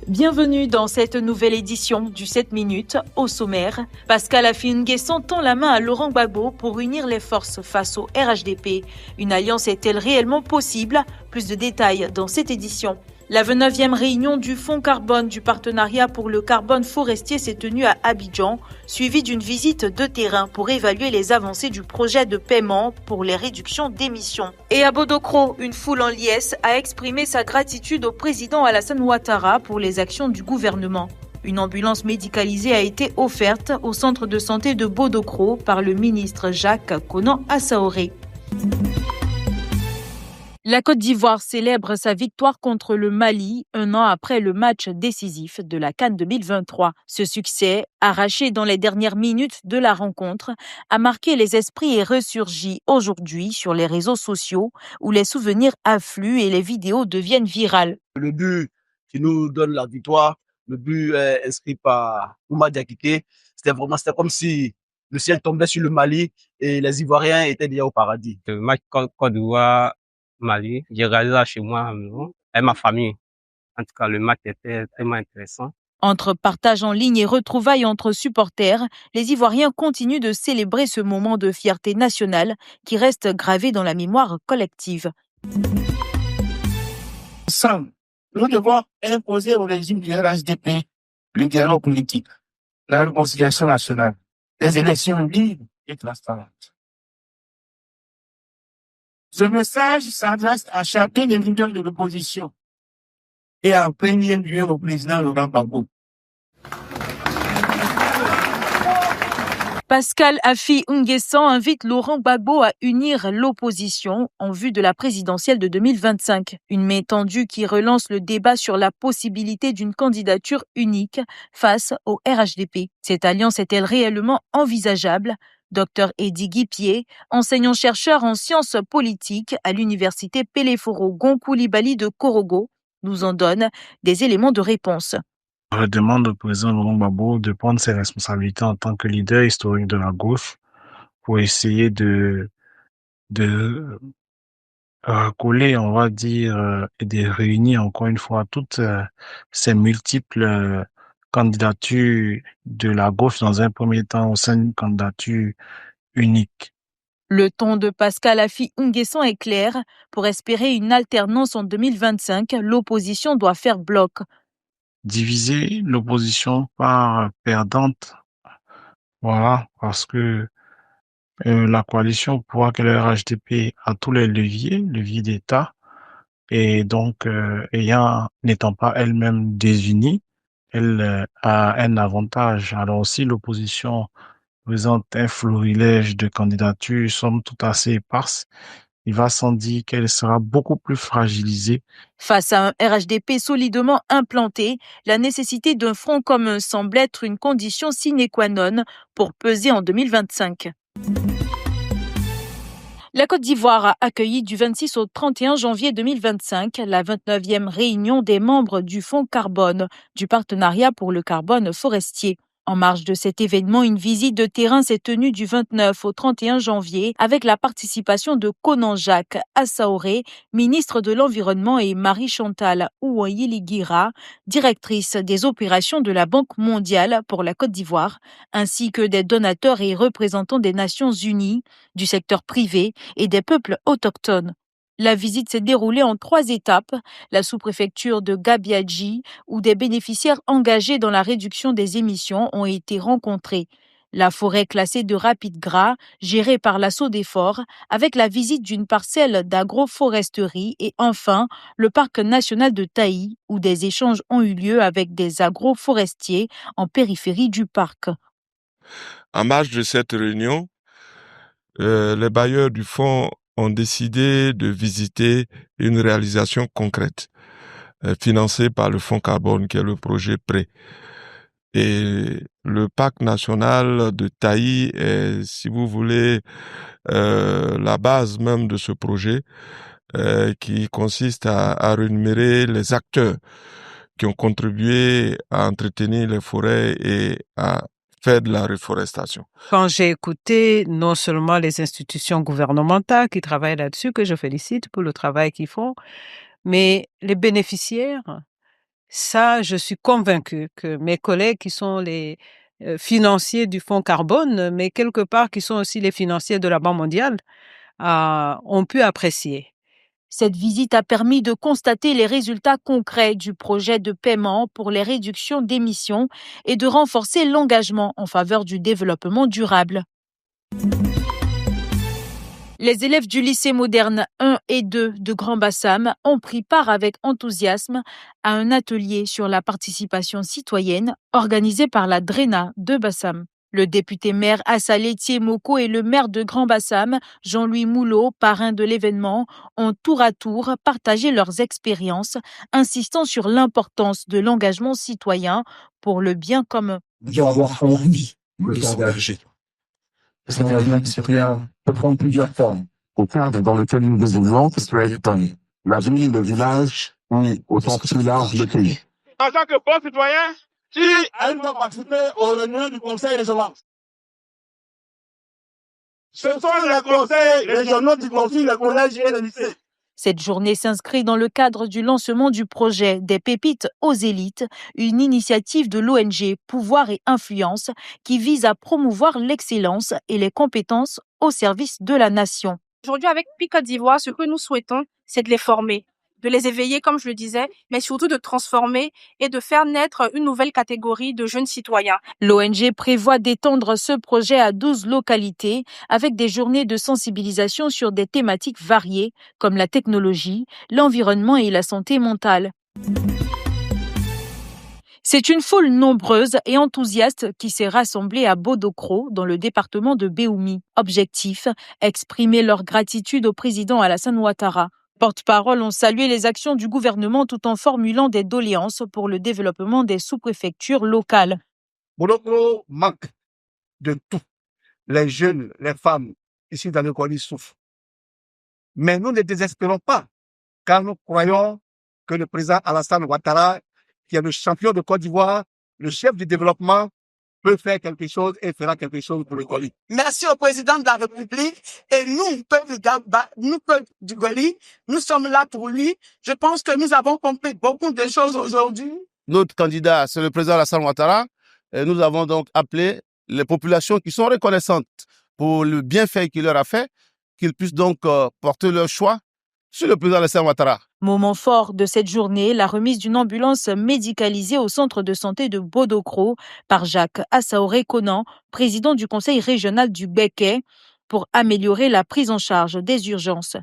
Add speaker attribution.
Speaker 1: Bienvenue dans cette nouvelle édition du 7 minutes. Au sommaire, Pascal Affi-N'Guessan tend la main à Laurent Gbagbo pour unir les forces face au RHDP. Une alliance est-elle réellement possible? Plus de détails dans cette édition. La 29e réunion du Fonds carbone du partenariat pour le carbone forestier s'est tenue à Abidjan, suivie d'une visite de terrain pour évaluer les avancées du projet de paiement pour les réductions d'émissions. Et à Bodokro, une foule en liesse a exprimé sa gratitude au président Alassane Ouattara pour les actions du gouvernement. Une ambulance médicalisée a été offerte au centre de santé de Bodokro par le ministre Jacques Konan Assaoré. La Côte d'Ivoire célèbre sa victoire contre le Mali un an après le match décisif de la CAN 2023. Ce succès, arraché dans les dernières minutes de la rencontre, a marqué les esprits et ressurgit aujourd'hui sur les réseaux sociaux où les souvenirs affluent et les vidéos deviennent virales.
Speaker 2: Le but qui nous donne la victoire, le but inscrit par Oumar Diakité, c'était comme si le ciel tombait sur le Mali et les Ivoiriens étaient déjà au paradis.
Speaker 3: Le match Côte d'Ivoire Mali, j'ai regardé ça chez moi avec ma famille. En tout cas, le match était tellement intéressant.
Speaker 1: Entre partage en ligne et retrouvailles entre supporters, les Ivoiriens continuent de célébrer ce moment de fierté nationale qui reste gravé dans la mémoire collective.
Speaker 4: Ensemble, nous devons imposer au régime du RHDP le dialogue politique, la réconciliation nationale, des élections libres et transparentes. Ce message s'adresse à chacun des leaders de l'opposition et en premier lieu au président Laurent Gbagbo.
Speaker 1: Pascal Affi-N'Guessan invite Laurent Gbagbo à unir l'opposition en vue de la présidentielle de 2025. Une main tendue qui relance le débat sur la possibilité d'une candidature unique face au RHDP. Cette alliance est-elle réellement envisageable? Dr Eddy Guipié, enseignant-chercheur en sciences politiques à l'université Peleforo Gonkoulibaly de Korogo, nous en donne des éléments de réponse.
Speaker 5: Je demande au président Laurent Gbagbo de prendre ses responsabilités en tant que leader historique de la gauche pour essayer de coller, on va dire, et de réunir encore une fois toutes ces multiples candidatures de la gauche dans un premier temps au sein d'une candidature unique.
Speaker 1: Le ton de Pascal Affi-N'Guessan est clair. Pour espérer une alternance en 2025, l'opposition doit faire bloc.
Speaker 5: Diviser l'opposition par perdante, voilà, parce que la coalition pourra que le RHDP a tous les leviers d'État, et donc n'étant pas elle-même désunie, elle a un avantage. Alors si l'opposition présente un florilège de candidatures, somme toute assez éparses, il va sans dire qu'elle sera beaucoup plus fragilisée.
Speaker 1: Face à un RHDP solidement implanté, la nécessité d'un front commun semble être une condition sine qua non pour peser en 2025. La Côte d'Ivoire a accueilli du 26 au 31 janvier 2025 la 29e réunion des membres du Fonds carbone du partenariat pour le carbone forestier. En marge de cet événement, une visite de terrain s'est tenue du 29 au 31 janvier avec la participation de Konan Jacques Assaoré, ministre de l'Environnement, et Marie-Chantal Ouayili-Guira, directrice des opérations de la Banque mondiale pour la Côte d'Ivoire, ainsi que des donateurs et représentants des Nations unies, du secteur privé et des peuples autochtones. La visite s'est déroulée en 3 étapes, la sous-préfecture de Gabiadji, où des bénéficiaires engagés dans la réduction des émissions ont été rencontrés. La forêt classée de Rapide Gras, gérée par la SODEFOR, avec la visite d'une parcelle d'agroforesterie, et enfin le parc national de Taï, où des échanges ont eu lieu avec des agroforestiers en périphérie du parc.
Speaker 6: En marge de cette réunion, les bailleurs du fonds ont décidé de visiter une réalisation concrète financée par le Fonds carbone, qui est le projet PRÉ. Et le parc national de Taï est, si vous voulez, la base même de ce projet, qui consiste à rémunérer les acteurs qui ont contribué à entretenir les forêts et à faire de la reforestation.
Speaker 7: Quand j'ai écouté non seulement les institutions gouvernementales qui travaillent là-dessus, que je félicite pour le travail qu'ils font, mais les bénéficiaires, Ça, je suis convaincue que mes collègues qui sont les financiers du fonds carbone, mais quelque part qui sont aussi les financiers de la Banque mondiale, ont pu apprécier.
Speaker 1: Cette visite a permis de constater les résultats concrets du projet de paiement pour les réductions d'émissions et de renforcer l'engagement en faveur du développement durable. Les élèves du lycée moderne 1 et 2 de Grand Bassam ont pris part avec enthousiasme à un atelier sur la participation citoyenne organisé par la DRENA de Bassam. Le député maire Assa Laitier Moko et le maire de Grand Bassam, Jean-Louis Moulot, parrain de l'événement, ont tour à tour partagé leurs expériences, insistant sur l'importance de l'engagement citoyen pour le bien commun.
Speaker 4: Nous devons avoir envie de s'engager. Cet engagement citoyen peut prendre plusieurs formes. Au cadre dans lequel nous évoluons, ce peut être la ville, le village, oui, au sens plus large, le pays.
Speaker 8: En tant que bon citoyen,
Speaker 4: qui arrive à participer aux réunions du conseil régional. Ce sont les conseils régionaux qui confient les collèges et les lycées.
Speaker 1: Cette journée s'inscrit dans le cadre du lancement du projet Des pépites aux élites, une initiative de l'ONG Pouvoir et Influence qui vise à promouvoir l'excellence et les compétences au service de la nation.
Speaker 9: Aujourd'hui, avec PIC Côte d'Ivoire, ce que nous souhaitons, c'est de les former, de les éveiller, comme je le disais, mais surtout de transformer et de faire naître une nouvelle catégorie de jeunes citoyens.
Speaker 1: L'ONG prévoit d'étendre ce projet à 12 localités avec des journées de sensibilisation sur des thématiques variées comme la technologie, l'environnement et la santé mentale. C'est une foule nombreuse et enthousiaste qui s'est rassemblée à Bodokro, dans le département de Béoumi. Objectif, exprimer leur gratitude au président Alassane Ouattara. Porte-parole ont salué les actions du gouvernement tout en formulant des doléances pour le développement des sous-préfectures locales.
Speaker 10: Bodokro manque de tout. Les jeunes, les femmes, ici dans le colis souffrent. Mais nous ne désespérons pas, car nous croyons que le président Alassane Ouattara, qui est le champion de Côte d'Ivoire, le chef du développement, peut faire quelque chose et fera quelque chose pour le colis.
Speaker 11: Merci au président de la République et nous, peuple du colis, nous sommes là pour lui. Je pense que nous avons compris beaucoup de choses aujourd'hui.
Speaker 12: Notre candidat, c'est le président Alassane Ouattara. Et nous avons donc appelé les populations qui sont reconnaissantes pour le bienfait qu'il leur a fait, qu'ils puissent donc porter leur choix sur le président Alassane Ouattara.
Speaker 1: Moment fort de cette journée, la remise d'une ambulance médicalisée au centre de santé de Bodokro par Jacques Assaoré-Conan, président du conseil régional du Béquet, pour améliorer la prise en charge des urgences.